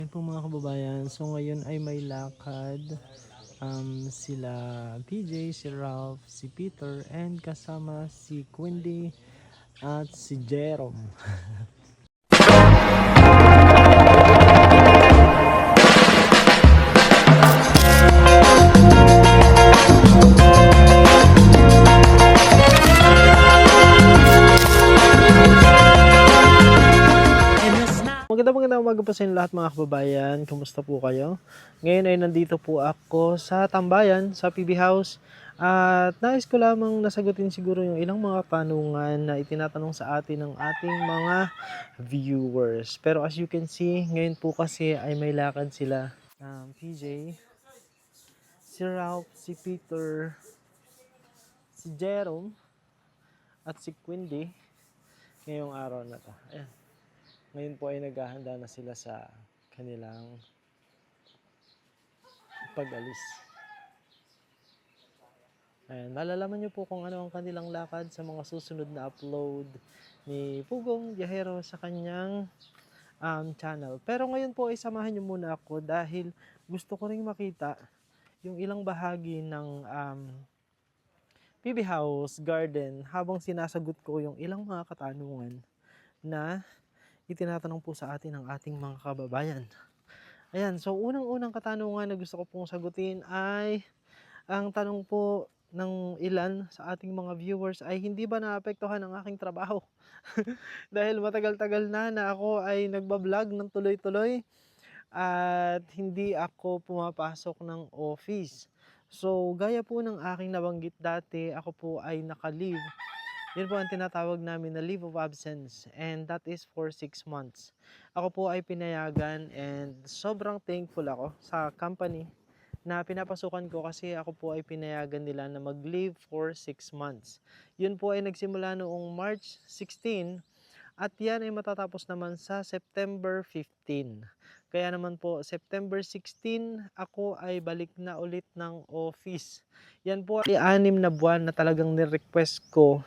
Ayun po mga kababayan, so ngayon ay may lakad sila PJ, si Ralph, si Peter, and kasama si Quindy at si Jerome. Magandang umaga po sa inyo lahat mga kababayan. Kumusta po kayo? Ngayon ay nandito po ako sa Tambayan, sa PB House. At nais ko lamang nasagutin siguro yung ilang mga tanungan na itinatanong sa atin ng ating mga viewers. Pero as you can see, ngayon po kasi ay may lakad sila. PJ, si Ralph, si Peter, si Jerome, at si Quindy ngayong araw na to. Ayan. Ngayon po ay naghahanda na sila sa kanilang pag-alis. Ayan, malalaman nyo po kung ano ang kanilang lakad sa mga susunod na upload ni Pugong Biyahero sa kanyang channel. Pero ngayon po ay samahan nyo muna ako dahil gusto ko ring makita yung ilang bahagi ng PB House Garden habang sinasagot ko yung ilang mga katanungan na itinatanong po sa atin ng ating mga kababayan. Ayan, so unang-unang katanungan na gusto ko pong sagutin ay ang tanong po ng ilan sa ating mga viewers ay hindi ba naapektuhan ang aking trabaho? Dahil matagal-tagal na ako ay nagbablog ng tuloy-tuloy at hindi ako pumapasok ng office. So, gaya po ng aking nabanggit dati, ako po ay naka-leave. Yun po ang tinatawag namin na leave of absence, and that is for 6 months. Ako po ay pinayagan and sobrang thankful ako sa company na pinapasukan ko kasi ako po ay pinayagan nila na mag-leave for 6 months. Yun po ay nagsimula noong March 16 at yan ay matatapos naman sa September 15. Kaya naman po, September 16, ako ay balik na ulit ng office. Yan po ay 6 na buwan na talagang nirequest ko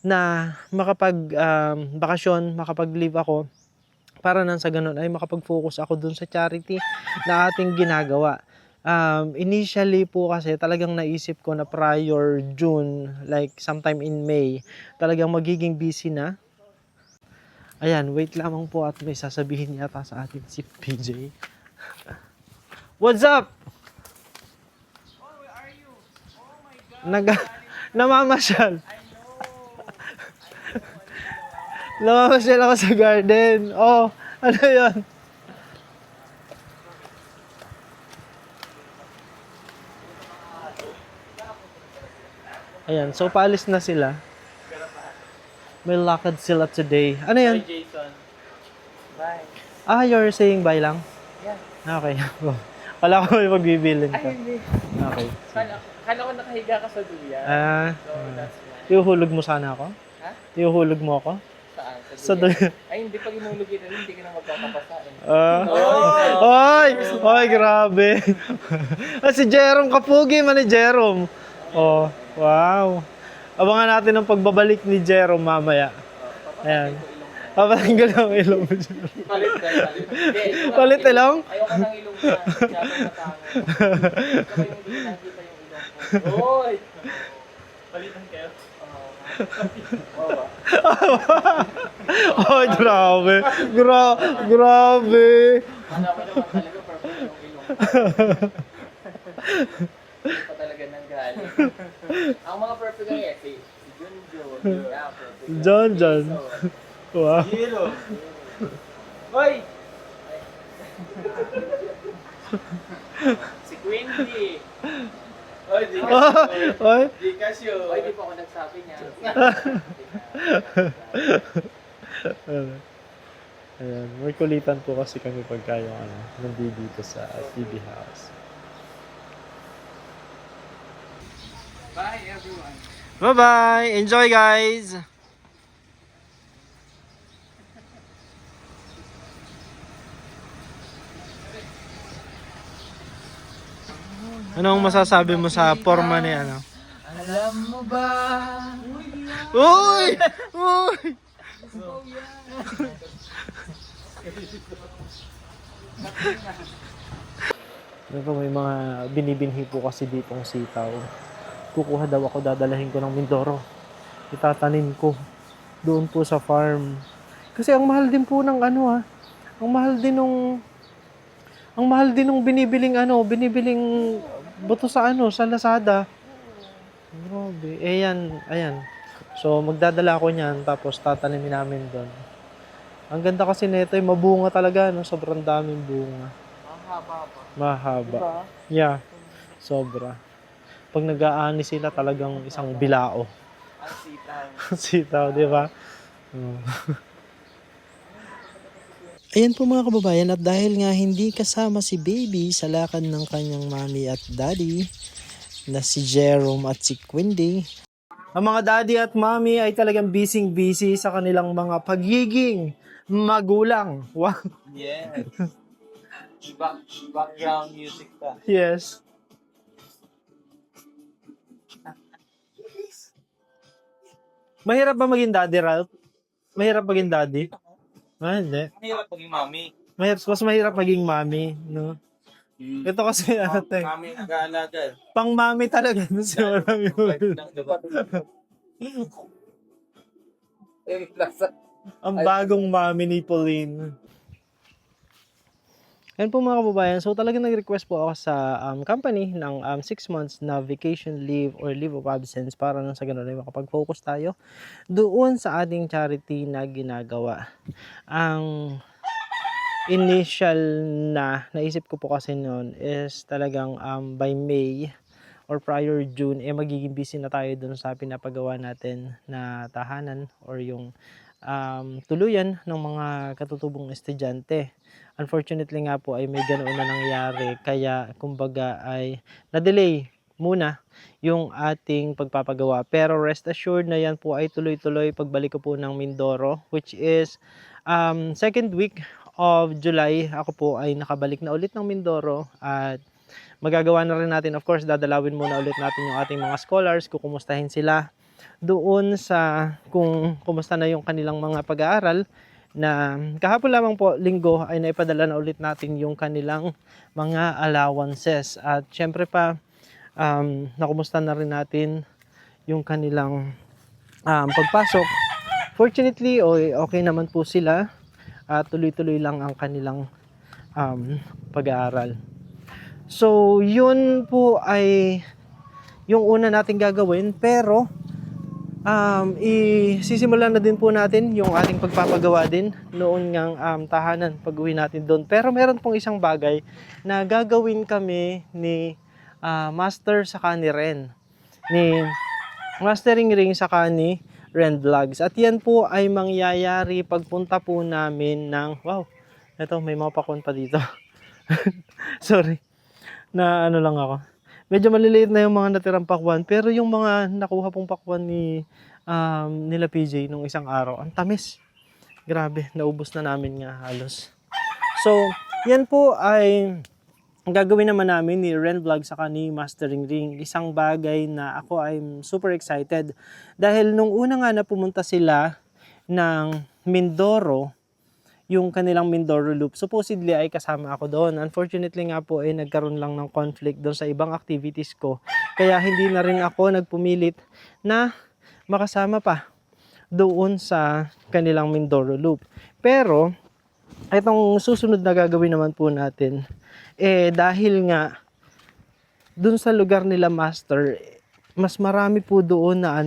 na makapag-bakasyon, makapag-leave ako para nang sa ganun ay makapag-focus ako dun sa charity na ating ginagawa. Initially po kasi talagang naisip ko na prior June, like sometime in May, talagang magiging busy na. Ayan, wait lamang po at may sasabihin yata sa atin si PJ. What's up? Oh, where are you? Oh my God. Namamasyal. Namamasyal ako sa garden. Oh, ano yun? Ayan, so paalis na sila. May lakad sila today. Ano yan? Bye, Jason. Bye. You're saying bye lang? Yeah. Okay. Kala ko may pagbibilin ka. Ay, hindi. Okay. Kala ko nakahiga ka sa duyan. So, that's why. Iuhulog mo sana ako? Ha? Iuhulog mo ako? Saan? Sa duyan. Ay, hindi pag inulog kita, hindi ka na magkakapasain. Oy, grabe. Si Jerome Kapugi, man ni Jerome. Oh, wow. Abangan natin ang pagbabalik ni Jerome mamaya. Ayan. Papatanggal ang ilong mo, Jerome. Palit ka, palit. Palit ilong? Ayoko ng ilong na. Siyempre matango. Ikaw yung hindi nakita yung ilong ko. Hoy! Palitan kayo? Oo. Oh, grabe. Grabe. Alam mo naman talaga, perfect yung ilong ko. Hindi pa talaga nanggaling. Ang mga perfect ay si Junjun. Yeah, perfect. John. Wow. Yelo. Hoy! Si Quindy. Hoy, di Oy. Di Casio. Hoy, di pa ako nagsabi niya. Ayan, may kulitan po kasi kami pagka yung nandito sa TV House. Bye, everyone. Bye-bye! Enjoy, guys! Anong masasabi mo sa forma ni ano? Alam mo ba? Uy! Uy! Pero may mga binibinhi po kasi ditong sitaw. Kukuha daw ako, dadalahin ko ng Mindoro. Itatanim ko doon po sa farm. Kasi ang mahal din po ng ano ang mahal din nung binibiling buto sa sa Lazada. Grabe. Eh yan, ayan. So magdadala ako niyan tapos tatanimin namin doon. Ang ganda kasi nito, mabunga talaga, no? Sobrang daming bunga. Mahaba pa. Mahaba. Diba? Yeah, sobra. Pag nag-aani sila talagang isang bilao. Ang sitaw. Sitaw, di ba? Oh. Ayan po mga kababayan, at dahil nga hindi kasama si baby sa lakad ng kanyang mami at daddy na si Jerome at si Quindy, ang mga daddy at mami ay talagang busy sa kanilang mga pagiging magulang. Wow. Yes. Background music pa. Yes. Mahirap ba maging daddy, Ralph? Mahirap maging daddy? Hindi. Mahirap maging mami. Mas mahirap maging mami, no? Ito kasi Mami nag-aalaga. pang mami talaga si Marami. Ang bagong mami ni Pauline. Ayan po mga kababayan, so talagang nag-request po ako sa company ng 6 months na vacation leave or leave of absence para nang sa ganun ay makapag-focus tayo doon sa ating charity na ginagawa. Ang initial na naisip ko po kasi noon is talagang by May or prior June, magiging busy na tayo doon sa pinapagawa natin na tahanan or yung tuluyan ng mga katutubong estudyante. Unfortunately nga po ay may ganoon na nangyari, kaya kumbaga ay na-delay muna yung ating pagpapagawa. Pero rest assured na yan po ay tuloy-tuloy pagbalik ko po ng Mindoro, which is second week of July. Ako po ay nakabalik na ulit ng Mindoro at magagawa na rin natin, of course, dadalawin muna ulit natin yung ating mga scholars, kukumustahin sila doon sa kung kumusta na yung kanilang mga pag-aaral, na kahapon lamang po, linggo, ay naipadala na ulit natin yung kanilang mga allowances. At syempre pa, nakumusta na rin natin yung kanilang pagpasok. Fortunately, okay naman po sila at tuloy-tuloy lang ang kanilang pag-aaral. So, yun po ay yung una natin gagawin, pero isisimulan na din po natin yung ating pagpapagawa din noon ngang tahanan pag uwi natin doon. Pero meron pong isang bagay na gagawin kami ni Master saka ni Ren, ni Mastering Ring saka ni Ren Vlogs. At yan po ay mangyayari pagpunta po namin ng, wow, eto may mga pakwan pa dito. Sorry, na ano lang ako. Medyo maliliit na yung mga natirang pakwan, pero yung mga nakuha pong pakwan ni nila PJ nung isang araw, ang tamis. Grabe, naubos na namin nga halos. So, yan po ay gagawin naman namin ni Ren Vlog saka ni Mastering Ring. Isang bagay na ako I'm super excited. Dahil nung una nga na pumunta sila ng Mindoro, yung kanilang Mindoro Loop, supposedly ay kasama ako doon. Unfortunately nga po nagkaroon lang ng conflict doon sa ibang activities ko. Kaya hindi na rin ako nagpumilit na makasama pa doon sa kanilang Mindoro Loop. Pero itong susunod na gagawin naman po natin, dahil nga doon sa lugar nila Master, mas marami po doon na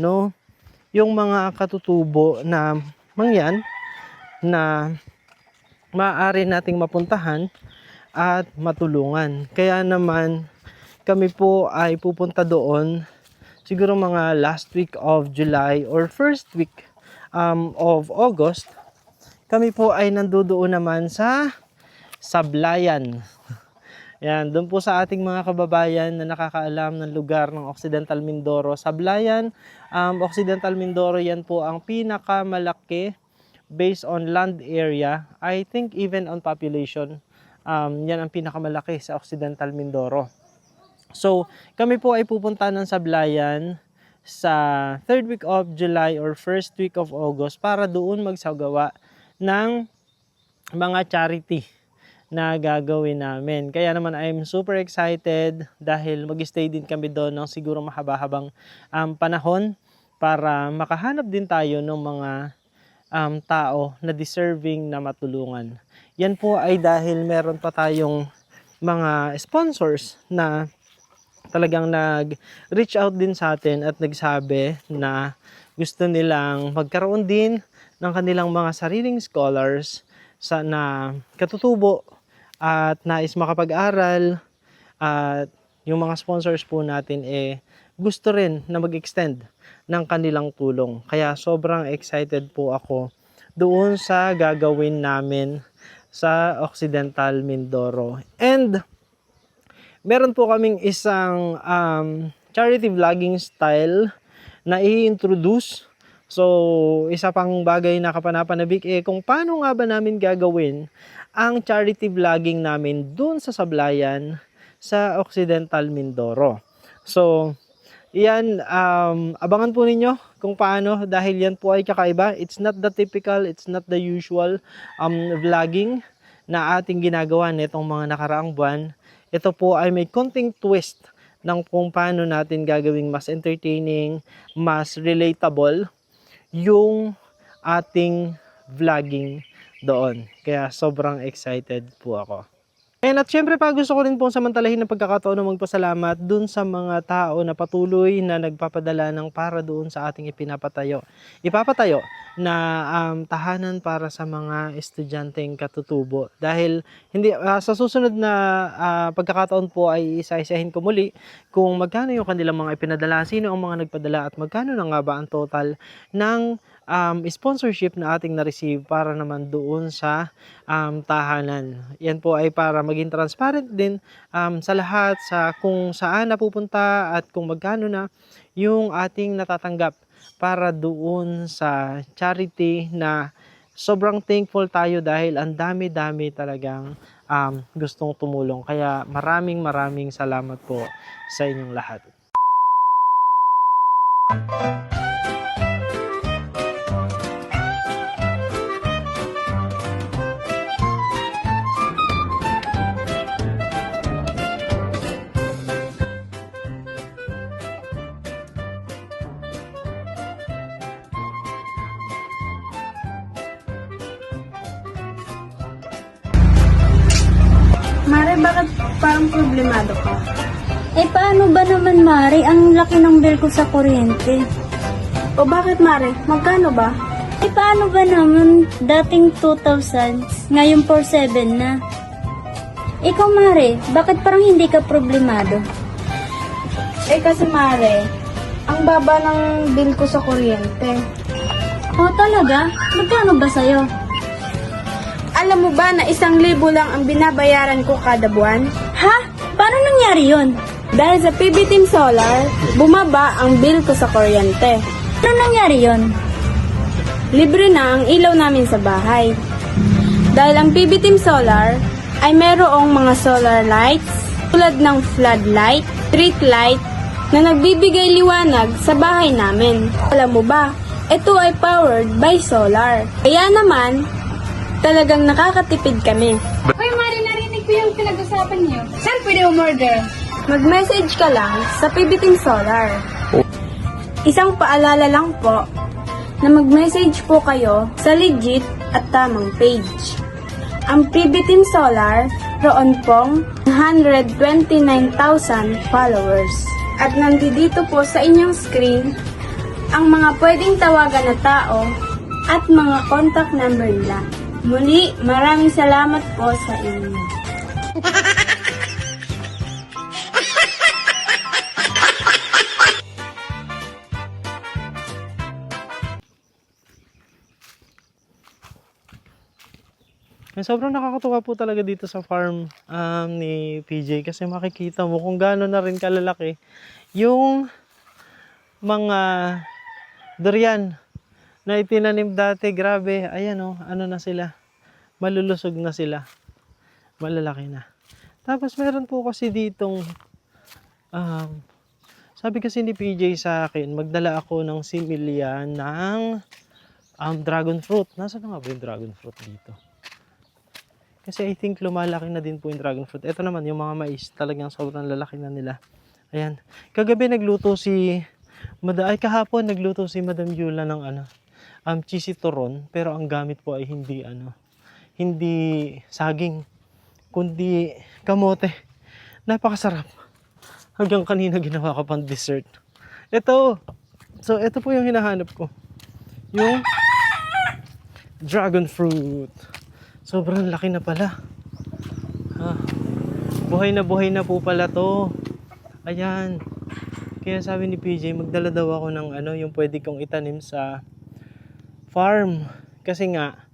yung mga katutubo na mangyan na maaari nating mapuntahan at matulungan. Kaya naman kami po ay pupunta doon siguro mga last week of July or first week of August. Kami po ay nandoon naman sa Sablayan. Yan, doon po sa ating mga kababayan na nakakaalam ng lugar ng Occidental Mindoro. Sablayan, Occidental Mindoro, yan po ang pinakamalaki based on land area, I think even on population, yan ang pinakamalaki sa Occidental Mindoro. So, kami po ay pupunta ng Sablayan sa third week of July or first week of August para doon magsagawa ng mga charity na gagawin namin. Kaya naman I'm super excited dahil mag-stay din kami doon ng siguro mahaba-habang panahon para makahanap din tayo ng mga tao na deserving na matulungan. Yan po ay dahil meron pa tayong mga sponsors na talagang nag-reach out din sa atin at nagsabi na gusto nilang magkaroon din ng kanilang mga sariling scholars na katutubo at nais makapag-aral, at yung mga sponsors po natin gusto rin na mag-extend ng kanilang tulong. Kaya sobrang excited po ako doon sa gagawin namin sa Occidental Mindoro. And meron po kaming isang charity vlogging style na i-introduce. So, isa pang bagay na kapanapanabik kung paano nga ba namin gagawin ang charity vlogging namin dun sa Sablayan sa Occidental Mindoro. So, yan, abangan po ninyo kung paano, dahil yan po ay kakaiba. It's not the typical, it's not the usual vlogging na ating ginagawa nitong mga nakaraang buwan. Ito po ay may konting twist ng kung paano natin gagawing mas entertaining, mas relatable yung ating vlogging doon. Kaya sobrang excited po ako. And at syempre pa gusto ko rin pong samantalahin ng pagkakataon na magpasalamat dun sa mga tao na patuloy na nagpapadala ng para doon sa ating ipapatayo na tahanan para sa mga estudyanteng katutubo. Dahil hindi sa susunod na pagkakataon po ay isa-isahin ko muli kung magkano yung kanilang mga ipinadala, sino ang mga nagpadala at magkano na nga ba ang total ng sponsorship na ating na-receive para naman doon sa tahanan. Yan po ay para maging transparent din sa lahat, sa kung saan napupunta at kung magkano na yung ating natatanggap para doon sa charity na sobrang thankful tayo dahil ang dami-dami talagang gustong tumulong. Kaya maraming salamat po sa inyong lahat. Mare, bakit parang problemado ka? Paano ba naman, Mari? Ang laki ng bill ko sa kuryente. O bakit, Mare? Magkano ba? Paano ba naman dating 2,000, ngayon 4,700 na? Ikaw, Mari, bakit parang hindi ka problemado? Kasi, Mare, ang baba ng bill ko sa kuryente. Talaga? Magkano ba sa'yo? Alam mo ba na 1,000 lang ang binabayaran ko kada buwan? Ha? Paano nangyari yun? Dahil sa PB Team Solar, bumaba ang bill ko sa kuryente. Paano nangyari yun? Libre na ang ilaw namin sa bahay. Dahil ang PB Team Solar ay merong mga solar lights tulad ng floodlight, street light na nagbibigay liwanag sa bahay namin. Alam mo ba, ito ay powered by solar. Kaya naman, talagang nakakatipid kami. Hoy, Mari, narinig ko yung pinag-usapan niyo. Saan pwede umorder? Mag-message ka lang sa PB Team Solar. Isang paalala lang po na mag-message po kayo sa legit at tamang page. Ang PB Team Solar, roon pong 129,000 followers. At nandito po sa inyong screen ang mga pwedeng tawagan na tao at mga contact number nila. Muli, maraming salamat po sa inyo. Sobrang nakakatuwa po talaga dito sa farm ni PJ kasi makikita mo kung gaano na rin kalalaki yung mga durian na itinanim dati. Grabe, ayan ano na sila, malulusog na sila, malalaki na. Tapos meron po kasi ditong sabi kasi ni PJ sa akin, magdala ako ng similya ng dragon fruit. Nasaan na nga ba yung dragon fruit dito? Kasi I think lumalaki na din po yung dragon fruit. Ito naman, yung mga mais, talagang sobrang lalaki na nila. Ayan. Kagabi nagluto si kahapon nagluto si Madam Yula ng cheesy turon, pero ang gamit po ay hindi saging, kundi kamote. Napakasarap. Hanggang kanina ginawa ko pang dessert. Ito. So, ito po yung hinahanap ko. Yung dragon fruit. Sobrang laki na pala. Buhay na po pala to. Ayan. Kaya sabi ni PJ, magdala daw ako ng yung pwede kong itanim sa farm. Kasi nga,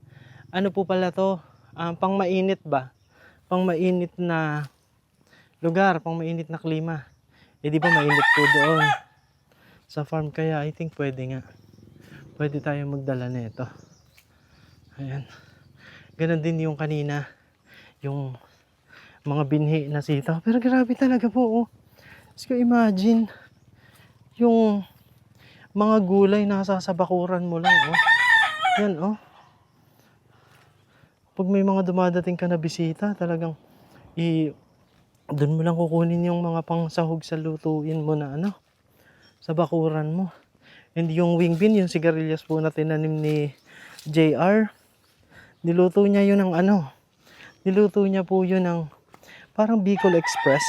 ano po pala to? Pang mainit ba? Pang mainit na lugar, pang mainit na klima. Eh di ba mainit po doon sa farm, kaya I think pwede nga. Pwede tayo magdala nito. Ayan. Ganon din yung kanina, yung mga binhi na sitaw. Pero grabe talaga po, oh. Just imagine, yung mga gulay nasa sa bakuran mo lang, oh. Yan, oh. Pag may mga dumadating ka na bisita, talagang doon mo lang kukunin yung mga pangsahog sa lutuin mo na sa bakuran mo. And yung wing bean, yung sigarilyas po na tinanim ni JR, niluto niya yun ng niluto niya po yun ng parang Bicol Express.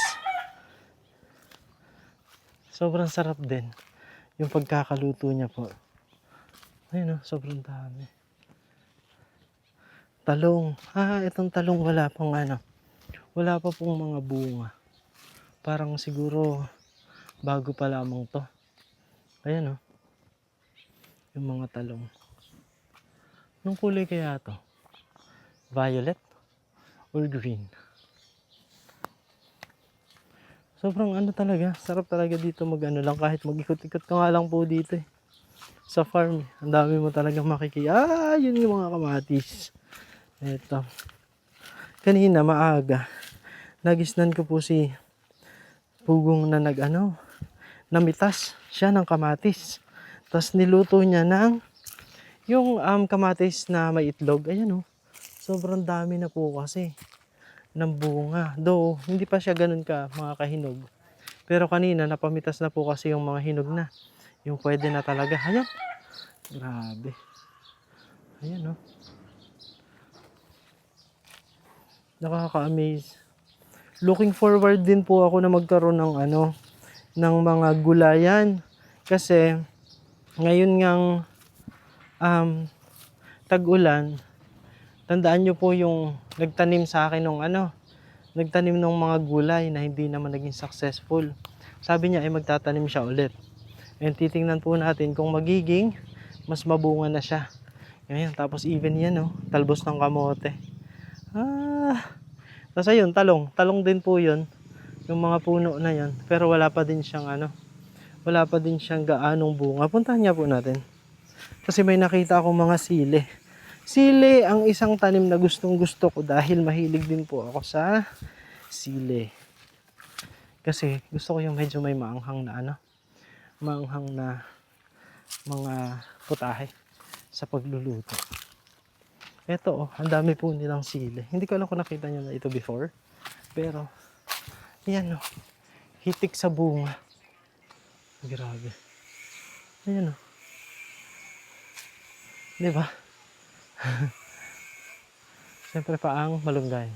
Sobrang sarap din yung pagkakaluto niya po. Ayun, sobrang dami. Talong. Itong talong wala pa pong mga bunga. Parang siguro bago pa lamang to. Ayan, yung mga talong. Anong kulay kaya to? Violet or green? Sobrang talaga, sarap talaga dito lang, kahit mag-ikot-ikot ka nga lang po dito sa farm. Ang dami mo talagang yun yung mga kamatis. Ito. Kanina maaga, nagisnan ko po si Pugong na namitas siya ng kamatis. Tapos niluto niya ng yung kamatis na may itlog. Ayan, sobrang dami na po kasi ng bunga. Though, hindi pa siya ganun mga kahinog. Pero kanina, napamitas na po kasi yung mga hinog na. Yung pwede na talaga. Ayan. Grabe. Ayan, Nakaka-amaze. Looking forward din po ako na magkaroon ng mga gulayan. Kasi, ngayon ngang tag-ulan, tandaan nyo po yung nagtanim sa akin nagtanim ng mga gulay na hindi naman naging successful. Sabi niya ay magtatanim siya ulit. And titingnan po natin kung magiging mas mabunga na siya. Ngayon, tapos even yan, talbos ng kamote. Tapos ayun, talong din po yun. Yung mga puno na yan. Pero wala pa din siyang gaanong bunga. Puntahan niya po natin. Kasi may nakita akong mga sili. Sili ang isang tanim na gustong gusto ko dahil mahilig din po ako sa sili. Kasi gusto ko yung medyo may maanghang na mga putahe sa pagluluto. Ito, ang dami po nilang sili. Hindi ko alam kung nakita nyo na ito before. Pero, yan, hitik sa bunga. Grabe. Ayan, diba? Siyempre paang malunggay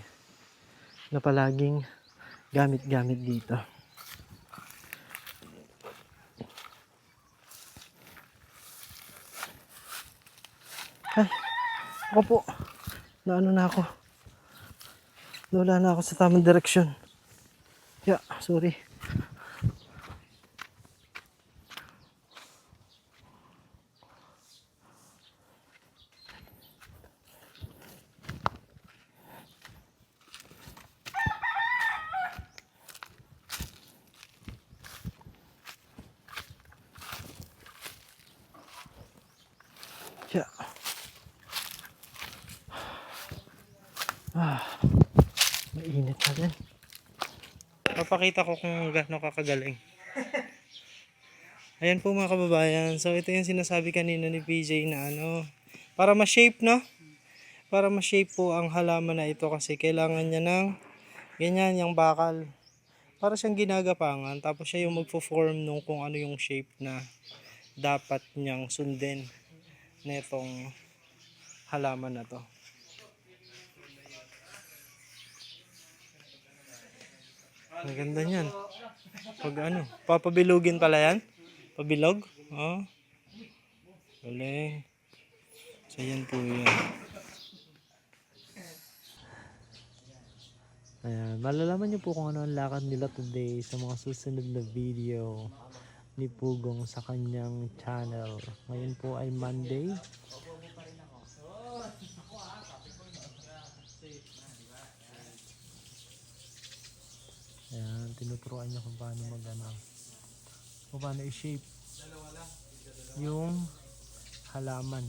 na palaging gamit-gamit dito. Ay, ako po. Na ako. Wala na ako sa tamang direksyon. Sorry. Mainit na din. Papakita ko kung gaano kakagaling. Ayan po mga kababayan. So ito yung sinasabi kanina ni PJ na para ma-shape, para ma-shape po ang halaman na ito kasi kailangan niya ng ganyan, yung bakal. Para siyang ginagapangan, tapos siya yung magfo-form nung kung ano yung shape na dapat niyang sundin na itong halaman na to. Maganda niyan. Pag ano, papabilugin pala yan? Pabilog? Oh. Galing. So yan po yan. Ayan, malalaman niyo po kung ano ang lakad nila today sa mga susunod na video ni Pugong sa kanyang channel. Ngayon po ay Monday. Ayan, tinuturuan niya kung paano kung paano i-shape yung halaman.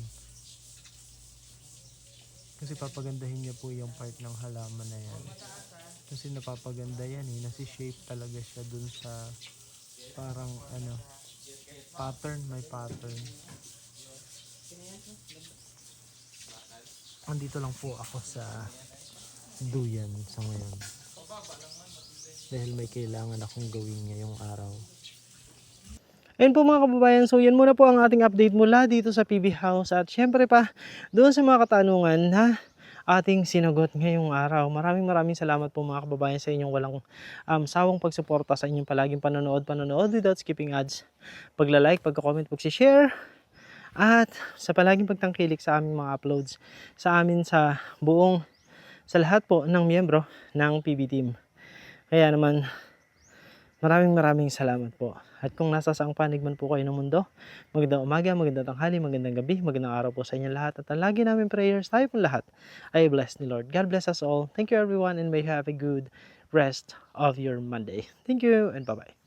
Kasi papagandahin niya po yung part ng halaman na yan. Kasi napapaganda yan eh. Nasi-shape talaga siya dun sa parang pattern. May pattern. Andito lang po ako sa duyan sa ngayon. Dahil may kailangan akong gawin ngayong araw. Ayun po mga kababayan, so yan muna po ang ating update mula dito sa PB House at syempre pa doon sa mga katanungan na ating sinagot ngayong araw. Maraming salamat po mga kababayan sa inyong walang sawang pagsuporta, sa inyong palaging panonood without skipping ads, pagla-like, pagka-comment, pag-share at sa palaging pagtangkilik sa aming mga uploads sa amin sa lahat po ng miyembro ng PB team. Kaya naman maraming salamat po. At kung nasa saang panig man po kayo ng mundo, magandang umaga, magandang tanghali, magandang gabi, magandang araw po sa inyong lahat. At ang lagi namin prayers, tayo po lahat ay blessed ni Lord. God bless us all. Thank you everyone and may you have a good rest of your Monday. Thank you and bye-bye.